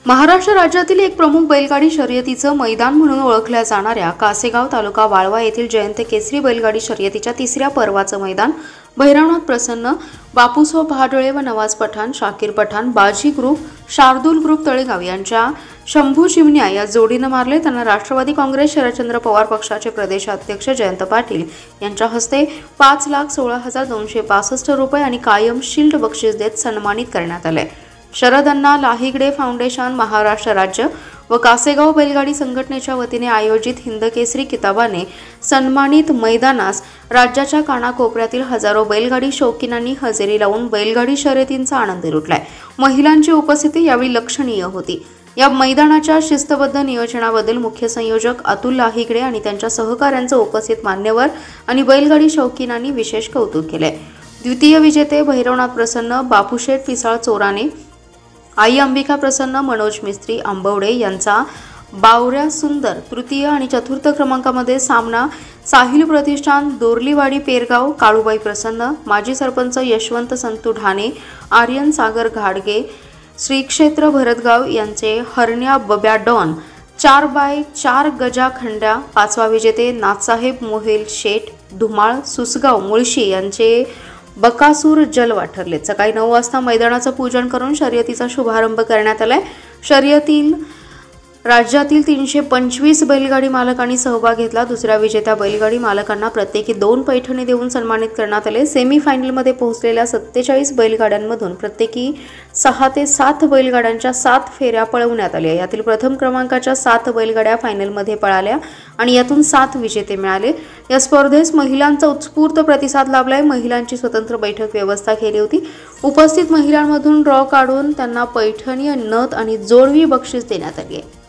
महाराष्ट्र राज्यातील एक प्रमुख बैलगाडी शर्यतीचं मैदान म्हणून ओळखल्या जाणाऱ्या कासेगाव तालुका वाळवा येथील जयंत केसरी बैलगाडी शर्यतीच्या तिसऱ्या पर्वाचं मैदान भैरवनाथ प्रसन्न, बापूसो पहाडळे व नवाज पठाण, शाकीर पठाण, बाजी ग्रुप, शार्दूल ग्रुप तळेगाव यांच्या शंभू चिमण्या या जोडीनं मारले। त्यांना राष्ट्रवादी काँग्रेस शरदचंद्र पवार पक्षाचे प्रदेशाध्यक्ष जयंत पाटील यांच्या हस्ते 5,16,265 रुपये आणि कायम शील्ड बक्षीस देत सन्मानित करण्यात आले। शरद अण्णा लाहिगडे फाउंडेशन, महाराष्ट्र राज्य व कासेगाव बैलगाडी संघटनेच्या वतीने आयोजित हिंद केसरी किताबाने सन्मानित मैदानास राज्याच्या कानाकोपऱ्यातील हजारो बैलगाडी शौकीनांनी हजेरी लावून बैलगाडी शर्यतींचा आनंद लुटलाय। महिलांची उपस्थिती यावेळी लक्षणीय होती। या मैदानाच्या शिस्तबद्ध नियोजनाबद्दल मुख्य संयोजक अतुल लाहिगडे आणि त्यांच्या सहकाऱ्यांचे उपस्थित मान्यवर आणि बैलगाडी शौकीनांनी विशेष कौतुक केले। द्वितीय विजेते भैरवनाथ प्रसन्न, बापूशेठ पिसाळ चोराने, आई अंबिका प्रसन्न, मनोज मिस्त्री आंबवडे यांचा बावऱ्या सुंदर। तृतीय आणि चतुर्थ क्रमांकामध्ये सामना साहिल प्रतिष्ठान दोरलीवाडी पेरगाव, काळूबाई प्रसन्न, माजी सरपंच यशवंत संतू ढाणे, आर्यन सागर घाडगे, श्री क्षेत्र भरतगाव यांचे हरण्या बब्या डॉन, 4x4 गजा खंड्या। पाचवा विजेते नाथसाहेब मोहेल शेठ धुमाळ सुसगाव मुळशी यांचे बकासूर जलवा ठरले। सकाळी 9 वाजता मैदानाचं पूजन करून शर्यतीचा शुभारंभ करण्यात आलाय। शर्यतीत राज्यातील 325 बैलगाडी मालकांनी सहभाग घेतला। दुसऱ्या विजेत्या बैलगाडी मालकांना प्रत्येकी 2 पैठणी देऊन सन्मानित करण्यात आले। सेमी फायनलमध्ये पोहोचलेल्या 47 बैलगाड्यांमधून प्रत्येकी 6 ते 7 बैलगाड्यांच्या 7 फेऱ्या पळवण्यात आल्या। यातील प्रथम क्रमांकाच्या 7 बैलगाड्या फायनलमध्ये पळाल्या आणि यातून 7 विजेते मिळाले। या स्पर्धेस महिलांचा उत्स्फूर्त प्रतिसाद लाभलाय। महिलांची स्वतंत्र बैठक व्यवस्था केली होती। उपस्थित महिलांमधून ड्रॉ काढून त्यांना पैठणी, नथ आणि जोडवी बक्षीस देण्यात आली आहे।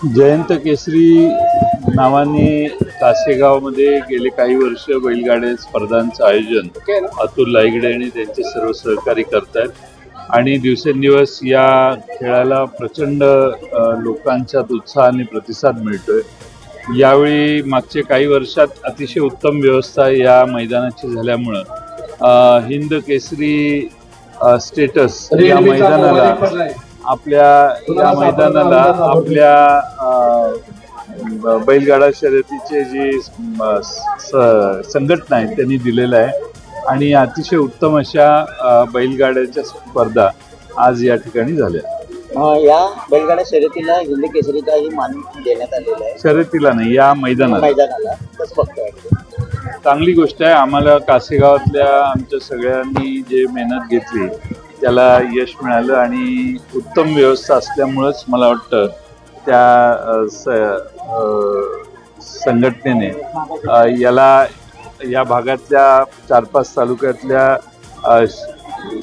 जयंत केसरी नावाने कासेगावमध्ये गेले काही वर्ष बैलगाड्या स्पर्धांचं आयोजन अतुल लाहिगडे आणि त्यांचे सर्व सहकारी करतायत आणि दिवसेंदिवस या खेळाला प्रचंड लोकांच्यात उत्साह आणि प्रतिसाद मिळतोय। यावेळी मागचे काही वर्षात अतिशय उत्तम व्यवस्था या मैदानाची झाल्यामुळं हिंद केसरी स्टेटस या मैदानाला आपल्या बैलगाडा शर्यतीचे जी संघटना आहे त्यांनी दिलेलं आहे आणि अतिशय उत्तम अशा बैलगाड्याच्या स्पर्धा आज या ठिकाणी झाल्या। या बैलगाडा शर्यतीला हिंद केसरीचाही मान देण्यात आलेला आहे। शर्यतीला नाही, या मैदानाला चांगली गोष्ट आहे। आम्हाला कासेगावातल्या आमच्या सगळ्यांनी जे मेहनत घेतली त्याला यश मिळालं आणि उत्तम व्यवस्था असल्यामुळेच मला वाटतं त्या संघटनेने या भागातल्या 4-5 तालुक्यातल्या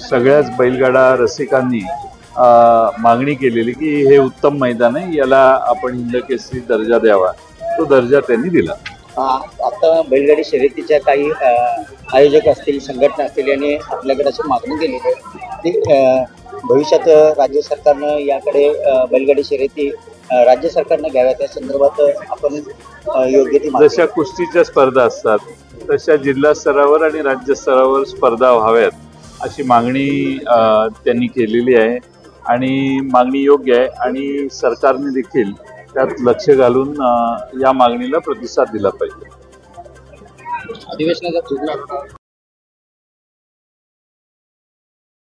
सगळ्याच बैलगाडा रसिकांनी मागणी केलेली की हे उत्तम मैदान आहे, याला आपण हिंद केसरी दर्जा द्यावा। तो दर्जा त्यांनी दिला। आता बैलगाडी शर्यतीच्या काही आयोजक असतील, संघटना असतील यांनी आपल्याकडे अशी मागणी केली आहे। भविष्यात राज्य सरकारनं याकडे बैलगाडी शर्यती राज्य सरकारनं घ्याव्या, त्या संदर्भात आपण योग्य ती जशा कुस्तीच्या स्पर्धा असतात तशा जिल्हा स्तरावर आणि राज्य स्तरावर स्पर्धा व्हाव्यात अशी मागणी त्यांनी केलेली आहे आणि मागणी योग्य आहे आणि सरकारने देखील त्यात लक्ष घालून या मागणीला प्रतिसाद दिला पाहिजे। अधिवेशनाचा